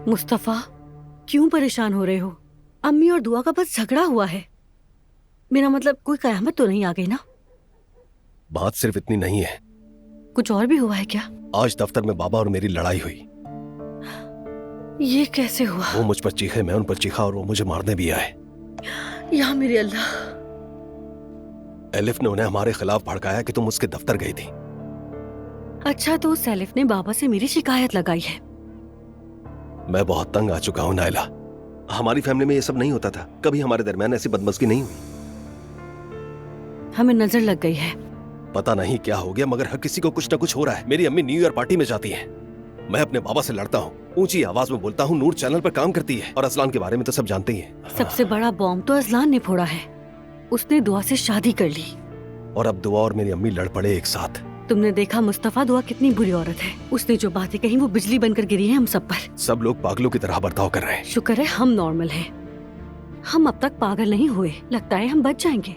मुस्तफा, क्यों परेशान हो रहे हो? अम्मी और दुआ का बस झगड़ा हुआ है। मेरा मतलब कोई कयामत तो नहीं आ गई ना? बात सिर्फ इतनी नहीं है, कुछ और भी हुआ है क्या? आज दफ्तर में बाबा और मेरी लड़ाई हुई। ये कैसे हुआ? वो मुझ पर चीखे, मैं उन पर चीखा और वो मुझे मारने भी आए। या मेरे अल्लाह। एलिफ ने उन्हें हमारे खिलाफ भड़काया कि तुम उसके दफ्तर गई थी। अच्छा, तो सैलिफ ने बाबा से मेरी शिकायत लगाई है। मैं बहुत तंग आ चुका हूं नायला। हमारी फैमिली में ये सब नहीं होता था, कभी हमारे दरमियान ऐसी बदमज़गी नहीं हुई। हमें नजर लग गई है। पता नहीं क्या हो गया, मगर हर किसी को कुछ ना कुछ हो रहा है। मेरी अम्मी न्यू ईयर पार्टी में जाती है, मैं अपने बाबा से लड़ता हूँ, ऊंची आवाज में बोलता हूँ। नूर चैनल पर काम करती है और असलान के बारे में तो सब जानते ही हैं। सबसे बड़ा बॉम्ब तो अजलान ने फोड़ा है। उसने दुआ से शादी कर ली और अब दुआ और मेरी अम्मी लड़ पड़े एक साथ। तुमने देखा मुस्तफा, दुआ कितनी बुरी औरत है। उसने जो बातें कही वो बिजली बनकर गिरी है हम सब पर। सब लोग पागलों की तरह बर्ताव कर रहे हैं। शुक्र है हम नॉर्मल हैं। हम अब तक पागल नहीं हुए, लगता है हम बच जाएंगे।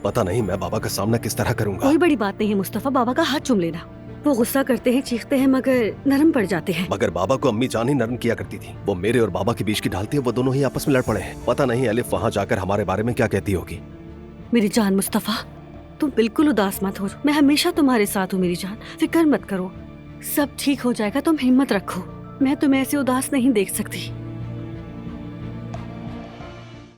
पता नहीं मैं बाबा का सामना किस तरह करूंगा। कोई बड़ी बात नहीं है मुस्तफा, बाबा का हाथ चूम लेना। वो गुस्सा करते हैं, चीखते हैं, मगर नरम पड़ जाते हैं। मगर बाबा को अम्मी जान ही नरम किया करती थी। वो मेरे और बाबा के बीच की डालती है, वो दोनों ही आपस में लड़ पड़े हैं। पता नहीं एलिफ वहाँ जाकर हमारे बारे में क्या कहती होगी। मेरी जान मुस्तफा, तुम बिल्कुल उदास मत हो। मैं हमेशा तुम्हारे साथ हूँ मेरी जान, फिक्र मत करो। सब ठीक हो जाएगा, तुम हिम्मत रखो। मैं तुम्हें ऐसे उदास नहीं देख सकती।